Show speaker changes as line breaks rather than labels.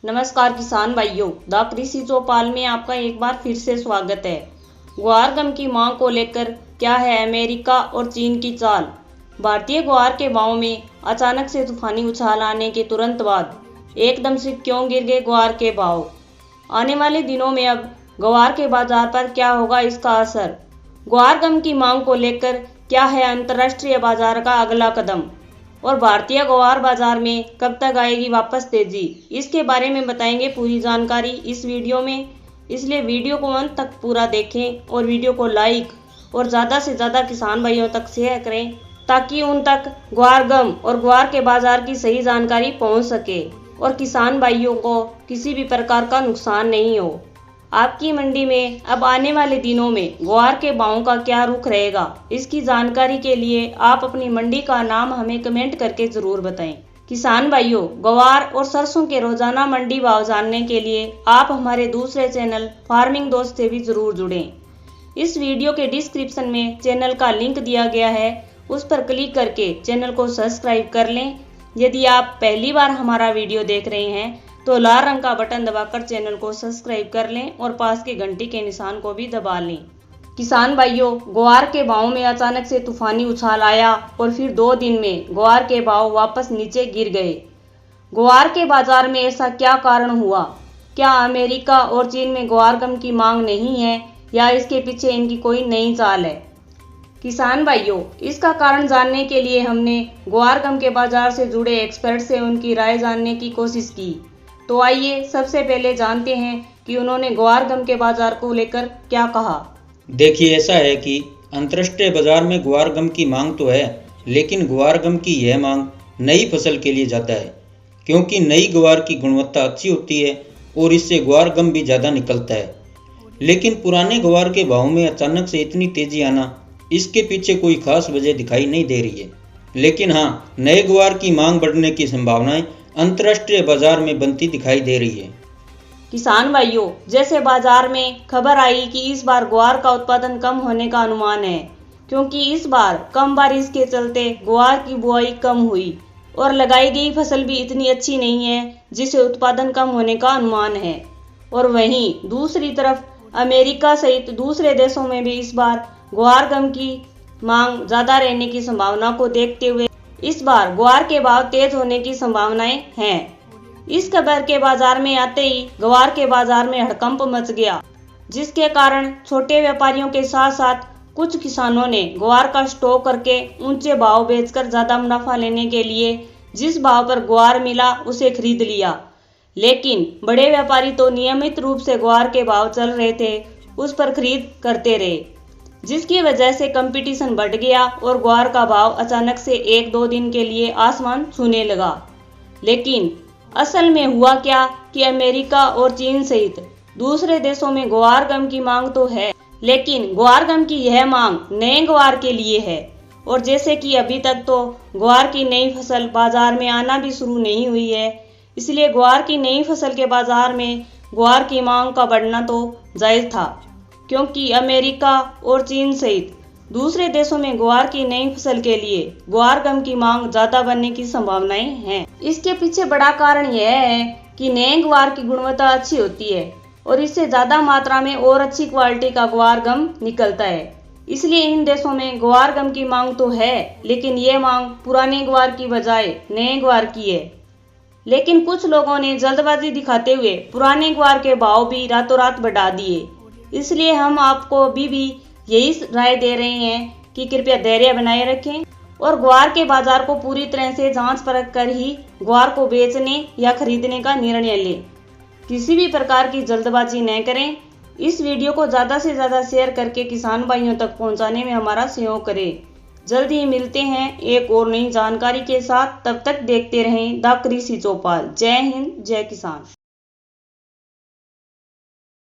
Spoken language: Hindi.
नमस्कार किसान भाइयों, द कृषि चौपाल में आपका एक बार फिर से स्वागत है। ग्वार गम की मांग को लेकर क्या है अमेरिका और चीन की चाल। भारतीय ग्वार के भाव में अचानक से तूफानी उछाल आने के तुरंत बाद एकदम से क्यों गिर गए ग्वार के भाव। आने वाले दिनों में अब ग्वार के बाजार पर क्या होगा इसका असर। ग्वार गम की मांग को लेकर क्या है अंतर्राष्ट्रीय बाजार का अगला कदम और भारतीय ग्वार बाजार में कब तक आएगी वापस तेजी, इसके बारे में बताएंगे पूरी जानकारी इस वीडियो में। इसलिए वीडियो को अंत तक पूरा देखें और वीडियो को लाइक और ज़्यादा से ज़्यादा किसान भाइयों तक शेयर करें ताकि उन तक ग्वार गम और ग्वार के बाजार की सही जानकारी पहुंच सके और किसान भाइयों को किसी भी प्रकार का नुकसान नहीं हो। आपकी मंडी में अब आने वाले दिनों में ग्वार के भावों का क्या रुख रहेगा, इसकी जानकारी के लिए आप अपनी मंडी का नाम हमें कमेंट करके जरूर बताएं। किसान भाइयों, ग्वार और सरसों के रोजाना मंडी भाव जानने के लिए आप हमारे दूसरे चैनल फार्मिंग दोस्त से भी जरूर जुड़ें। इस वीडियो के डिस्क्रिप्शन में चैनल का लिंक दिया गया है, उस पर क्लिक करके चैनल को सब्सक्राइब कर लें। यदि आप पहली बार हमारा वीडियो देख रहे हैं तो लाल रंग का बटन दबाकर चैनल को सब्सक्राइब कर लें और पास के घंटी के निशान को भी दबा लें। किसान भाइयों, ग्वार के भाव में अचानक से तूफानी उछाल आया और फिर 2 दिन में ग्वार के भाव वापस नीचे गिर गए। ग्वार के बाजार में ऐसा क्या कारण हुआ? क्या अमेरिका और चीन में ग्वार गम की मांग नहीं है या इसके पीछे इनकी कोई नई चाल है? किसान भाइयों, इसका कारण जानने के लिए हमने ग्वार गम के बाजार से जुड़े एक्सपर्ट से उनकी राय जानने की कोशिश की। तो आइए सबसे पहले जानते हैं कि उन्होंने ग्वार गम के बाजार को लेकर क्या कहा।
देखिए, ऐसा है कि अंतर्राष्ट्रीय बाजार में ग्वार गम की मांग तो है, लेकिन ग्वार गम की यह मांग नई फसल के लिए ज़्यादा है, क्योंकि नई ग्वार की गुणवत्ता अच्छी होती है और इससे ग्वार गम भी ज़्यादा निकलता है। लेकिन पुराने ग्वार के भाव में अचानक से इतनी तेजी आना, इसके पीछे कोई खास वजह दिखाई नहीं दे रही है। लेकिन हाँ, नए ग्वार की मांग बढ़ने की संभावनाएं अंतर्राष्ट्रीय बाजार में बनती दिखाई दे रही है।
किसान भाइयों, जैसे बाजार में खबर आई कि इस बार ग्वार का उत्पादन कम होने का अनुमान है, क्योंकि इस बार कम बारिश के चलते ग्वार की बुआई कम हुई और लगाई गई फसल भी इतनी अच्छी नहीं है, जिससे उत्पादन कम होने का अनुमान है। और वहीं दूसरी तरफ अमेरिका सहित दूसरे देशों में भी इस बार ग्वार गम की मांग ज्यादा रहने की संभावना को देखते हुए इस बार ग्वार के भाव तेज होने की संभावनाएं हैं। इस खबर के बाजार में आते ही ग्वार के बाजार में हड़कंप मच गया, जिसके कारण छोटे व्यापारियों के साथ साथ कुछ किसानों ने ग्वार का स्टॉक करके ऊंचे भाव बेचकर ज्यादा मुनाफा लेने के लिए जिस भाव पर ग्वार मिला उसे खरीद लिया। लेकिन बड़े व्यापारी तो नियमित रूप से ग्वार के भाव चल रहे थे, उस पर खरीद करते रहे, जिसकी वजह से कंपटीशन बढ़ गया और ग्वार का भाव अचानक से 1-2 दिन के लिए आसमान छूने लगा। लेकिन असल में हुआ क्या कि अमेरिका और चीन सहित दूसरे देशों में ग्वार गम की मांग तो है, लेकिन ग्वार गम की यह मांग नए ग्वार के लिए है। और जैसे कि अभी तक तो ग्वार की नई फसल बाजार में आना भी शुरू नहीं हुई है, इसलिए ग्वार की नई फसल के बाजार में ग्वार की मांग का बढ़ना तो जायज था, क्योंकि अमेरिका और चीन सहित दूसरे देशों में ग्वार की नई फसल के लिए ग्वार गम की मांग ज्यादा बनने की संभावनाएं हैं। इसके पीछे बड़ा कारण यह है कि नए ग्वार की गुणवत्ता अच्छी होती है और इससे ज्यादा मात्रा में और अच्छी क्वालिटी का ग्वार गम निकलता है। इसलिए इन देशों में ग्वार गम की मांग तो है, लेकिन ये मांग पुराने ग्वार की बजाय नए ग्वार की है। लेकिन कुछ लोगों ने जल्दबाजी दिखाते हुए पुराने ग्वार के भाव भी रातों रात बढ़ा दिए। इसलिए हम आपको अभी भी यही राय दे रहे हैं कि कृपया धैर्य बनाए रखें और ग्वार के बाजार को पूरी तरह से जांच परख कर ही ग्वार को बेचने या खरीदने का निर्णय लें। किसी भी प्रकार की जल्दबाजी न करें। इस वीडियो को ज़्यादा से ज़्यादा शेयर करके किसान भाइयों तक पहुंचाने में हमारा सहयोग करें। जल्द ही मिलते हैं एक और नई जानकारी के साथ, तब तक देखते रहें द कृषि चौपाल। जय हिंद, जय किसान।